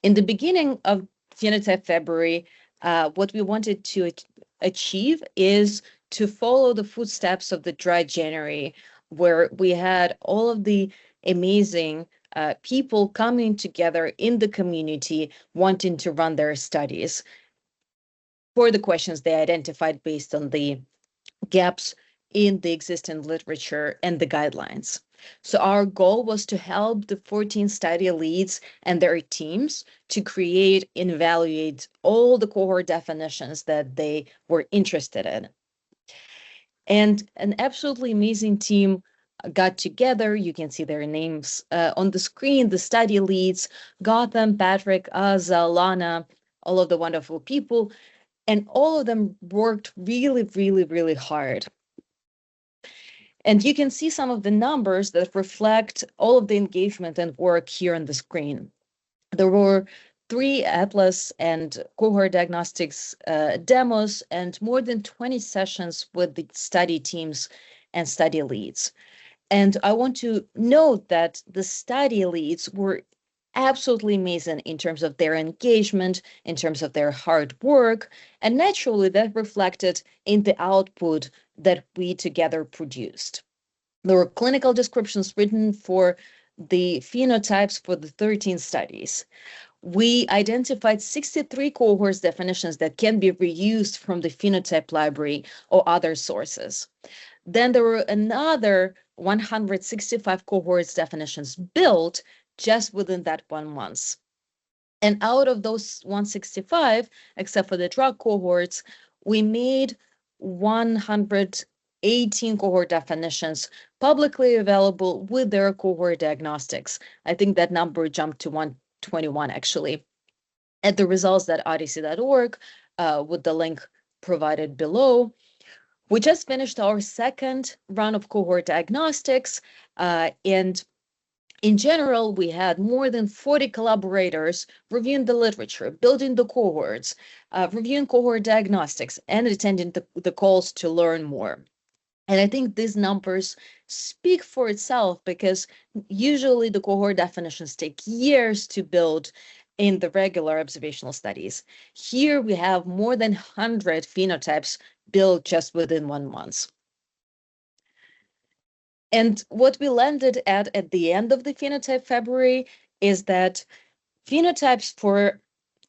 In the beginning of Phenotype February, what we wanted to achieve is to follow the footsteps of the dry January, where we had all of the amazing people coming together in the community wanting to run their studies for the questions they identified based on the gaps in the existing literature and the guidelines. So our goal was to help the 14 study leads and their teams to create and evaluate all the cohort definitions that they were interested in. And an absolutely amazing team got together. You can see their names on the screen, the study leads, Gotham, Patrick, Azza, Lana, all of the wonderful people. And all of them worked really, really, really hard. And you can see some of the numbers that reflect all of the engagement and work here on the screen. There were 3 Atlas and cohort diagnostics demos and more than 20 sessions with the study teams and study leads. And I want to note that the study leads were absolutely amazing in terms of their engagement, in terms of their hard work, and naturally that reflected in the output that we together produced. There were clinical descriptions written for the phenotypes for the 13 studies. We identified 63 cohorts definitions that can be reused from the phenotype library or other sources. Then there were another 165 cohorts definitions built just within that 1 month. And out of those 165, except for the drug cohorts, we made 118 cohort definitions publicly available with their cohort diagnostics. I think that number jumped to 121 actually. At the results.odyssey.org with the link provided below. We just finished our second round of cohort diagnostics, and in general, we had more than 40 collaborators reviewing the literature, building the cohorts, reviewing cohort diagnostics, and attending the calls to learn more. And I think these numbers speak for itself because usually the cohort definitions take years to build in the regular observational studies. Here we have more than 100 phenotypes built just within 1 month. And what we landed at the end of the Phenotype February is that phenotypes for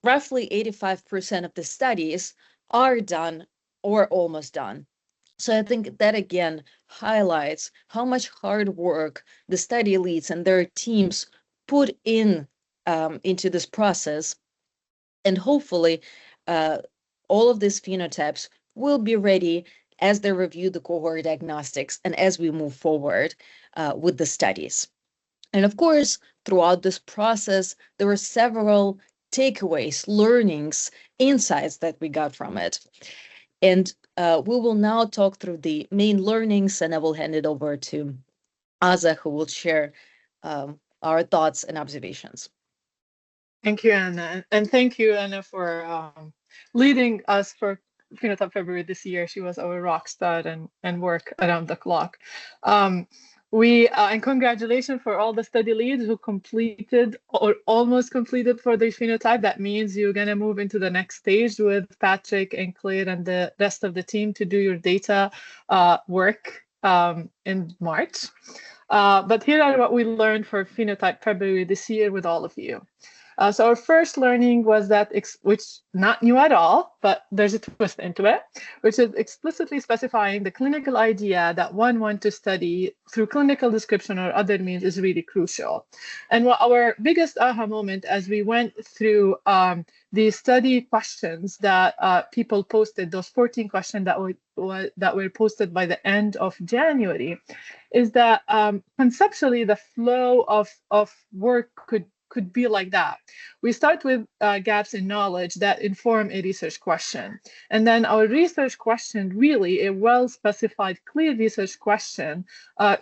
roughly 85% of the studies are done or almost done. So I think that again highlights how much hard work the study leads and their teams put in into this process. And hopefully all of these phenotypes will be ready as they review the cohort diagnostics and as we move forward with the studies. And of course, throughout this process, there were several takeaways, learnings, insights that we got from it. And we will now talk through the main learnings, and I will hand it over to Azza, who will share our thoughts and observations. Thank you, Anna. And thank you, Anna, for leading us for Phenotype February this year. She was our rock star and work around the clock. And congratulations for all the study leads who completed or almost completed for the phenotype. That means you're going to move into the next stage with Patrick and Claire and the rest of the team to do your data work in March. But here are what we learned for Phenotype February this year with all of you. So our first learning was that, which not new at all, but there's a twist into it, which is explicitly specifying the clinical idea that one wants to study through clinical description or other means is really crucial. And what our biggest aha moment as we went through the study questions that people posted, those 14 questions that were posted by the end of January, is that conceptually the flow of work could be like that. We start with gaps in knowledge that inform a research question. And then our research question, really a well-specified, clear research question,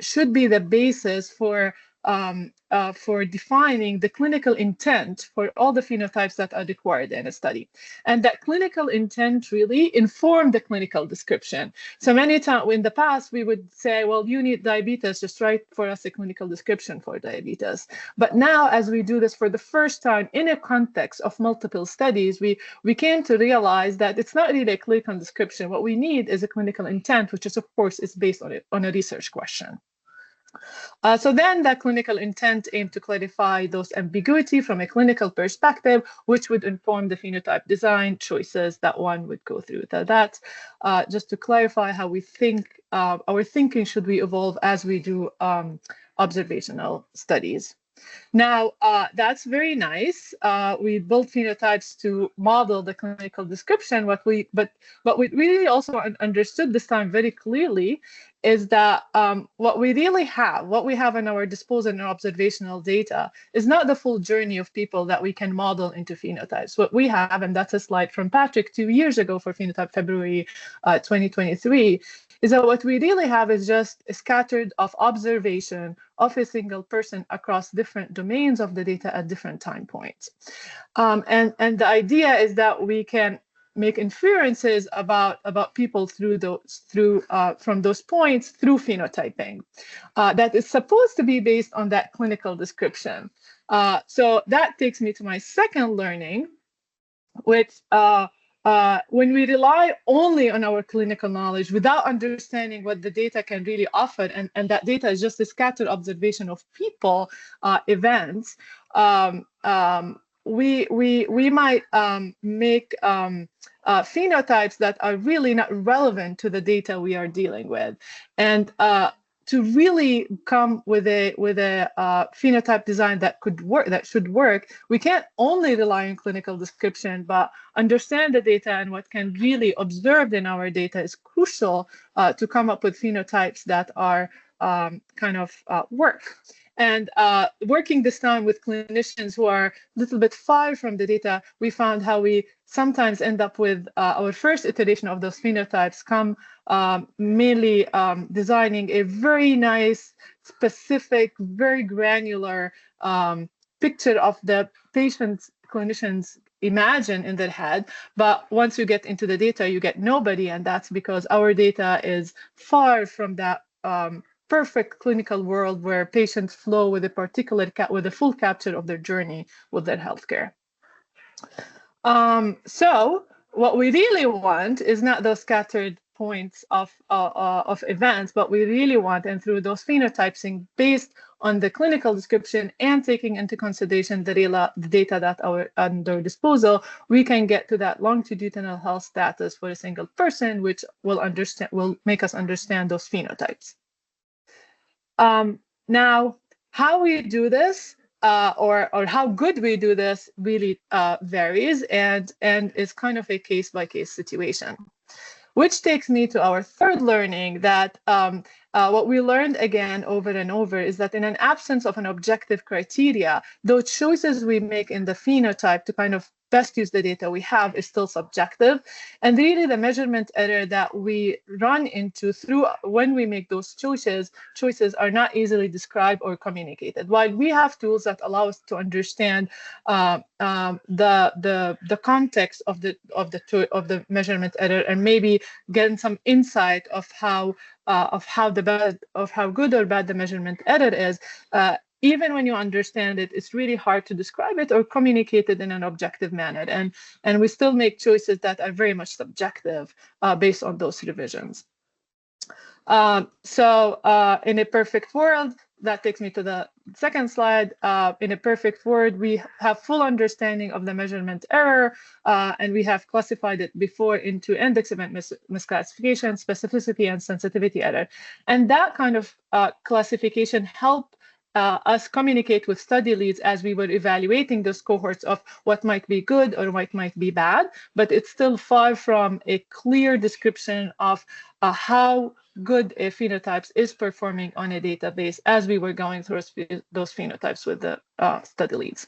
should be the basis for for defining the clinical intent for all the phenotypes that are required in a study. And that clinical intent really informed the clinical description. So many times in the past, we would say, well, you need diabetes, just write for us a clinical description for diabetes. But now, as we do this for the first time in a context of multiple studies, we came to realize that it's not really a clinical description. What we need is a clinical intent, which is, of course, is based on a research question. So then that clinical intent aimed to clarify those ambiguity from a clinical perspective, which would inform the phenotype design choices that one would go through. So that's just to clarify how we think, our thinking should we evolve as we do observational studies. Now, that's very nice. We built phenotypes to model the clinical description. But what we really also understood this time very clearly is that what we have in our disposal in our observational data is not the full journey of people that we can model into phenotypes. What we have, and that's a slide from Patrick 2 years ago for Phenotype February 2023, is that what we really have is just a scattered of observation of a single person across different domains of the data at different time points. And the idea is that we can make inferences about people from those points through phenotyping. That is supposed to be based on that clinical description. So that takes me to my second learning, which when we rely only on our clinical knowledge without understanding what the data can really offer, and that data is just a scattered observation of people, events, we might make phenotypes that are really not relevant to the data we are dealing with. And to really come with a phenotype design that should work, we can't only rely on clinical description, but understand the data, and what can really observed in our data is crucial to come up with phenotypes that are work. And working this time with clinicians who are a little bit far from the data, we found how we sometimes end up with our first iteration of those phenotypes come mainly designing a very nice, specific, very granular picture of the patient's clinicians imagine in their head. But once you get into the data, you get nobody, and that's because our data is far from that perfect clinical world where patients flow with a full capture of their journey with their healthcare. So what we really want is not those scattered points of events, but we really want, and through those phenotyping based on the clinical description and taking into consideration the data that are under disposal, we can get to that longitudinal health status for a single person, which will make us understand those phenotypes. Now, how we do this, or how good we do this, really varies, and is kind of a case-by-case situation. Which takes me to our third learning, that what we learned again over and over is that in an absence of an objective criteria, those choices we make in the phenotype to kind of best use the data we have is still subjective. And really the measurement error that we run into when we make those choices are not easily described or communicated. While we have tools that allow us to understand the context of the measurement error, and maybe get some insight of how good or bad the measurement error is, even when you understand it, it's really hard to describe it or communicate it in an objective manner. And we still make choices that are very much subjective based on those revisions. So in a perfect world, that takes me to the second slide. In a perfect world, we have full understanding of the measurement error, and we have classified it before into index event misclassification, specificity, and sensitivity error. And that kind of classification helped us communicate with study leads as we were evaluating those cohorts of what might be good or what might be bad, but it's still far from a clear description of how good a phenotypes is performing on a database as we were going through those phenotypes with the study leads.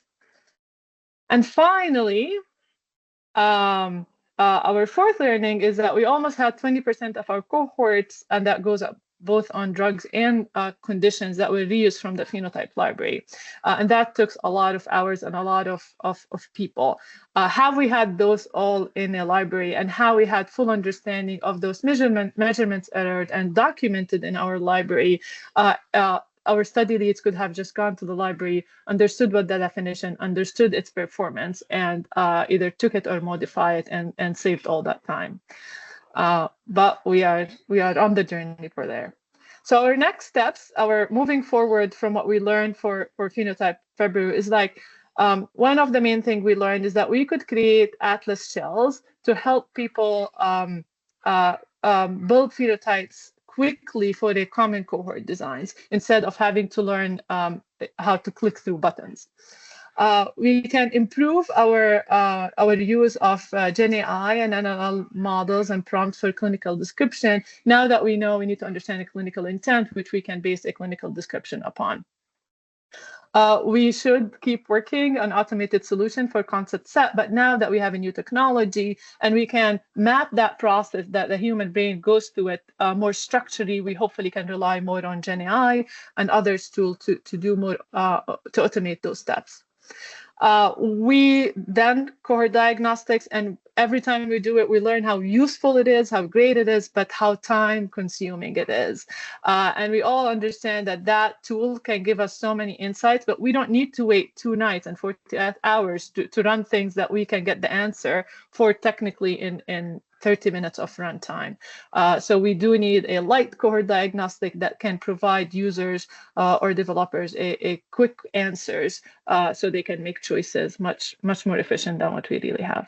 And finally, our fourth learning is that we almost had 20% of our cohorts, and that goes up both on drugs and conditions that were reused from the phenotype library. And that took a lot of hours and a lot of people. How we had those all in a library and how we had full understanding of those measurements entered and documented in our library, our study leads could have just gone to the library, understood what the definition, understood its performance, and either took it or modify it and saved all that time. But we are on the journey for there. So our next steps, our moving forward from what we learned for Phenotype February is like, one of the main things we learned is that we could create atlas shells to help people build phenotypes quickly for their common cohort designs instead of having to learn how to click through buttons. We can improve our use of GenAI and NLL models and prompts for clinical description now that we know we need to understand a clinical intent, which we can base a clinical description upon. We should keep working on automated solution for concept set, but now that we have a new technology and we can map that process that the human brain goes through it more structurally, we hopefully can rely more on GenAI and others tools to do more, to automate those steps. We then cohort diagnostics, and every time we do it, we learn how useful it is, how great it is, but how time consuming it is. And we all understand that that tool can give us so many insights, but we don't need to wait 2 nights and 48 hours to run things that we can get the answer for technically in 30 minutes of runtime. So we do need a light cohort diagnostic that can provide users or developers a quick answers so they can make choices much more efficient than what we really have.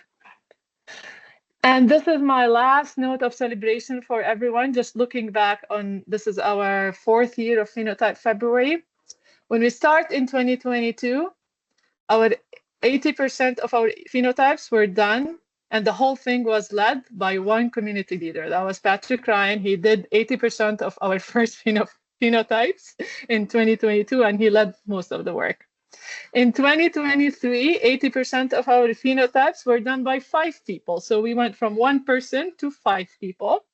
And this is my last note of celebration for everyone. Just looking back on, this is our 4th year of Phenotype February. When we start in 2022, our 80% of our phenotypes were done, and the whole thing was led by one community leader. That was Patrick Ryan. He did 80% of our first phenotypes in 2022, and he led most of the work. In 2023, 80% of our phenotypes were done by 5 people. So we went from 1 person to 5 people.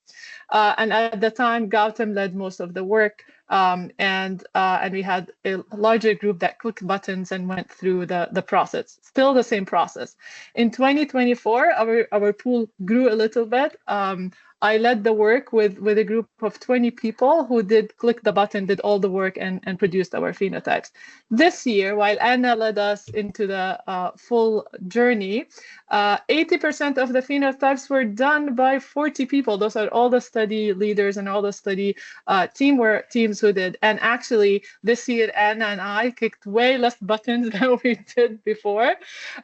And at the time, Gautam led most of the work. And we had a larger group that clicked buttons and went through the process. Still the same process. In 2024, our pool grew a little bit. I led the work with a group of 20 people who did click the button, did all the work, and produced our phenotypes. This year, while Anna led us into the full journey, 80% of the phenotypes were done by 40 people. Those are all the study leaders and all the study teams who did. And actually, this year, Anna and I kicked way less buttons than we did before.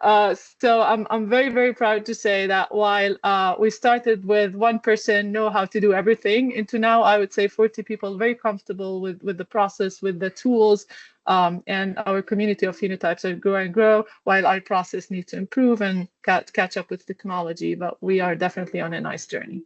So I'm very, very proud to say that while we started with 1 person know how to do everything, into now I would say 40 people very comfortable with the process, with the tools, and our community of phenotypes are grow and grow, while our process needs to improve and catch up with technology. But we are definitely on a nice journey.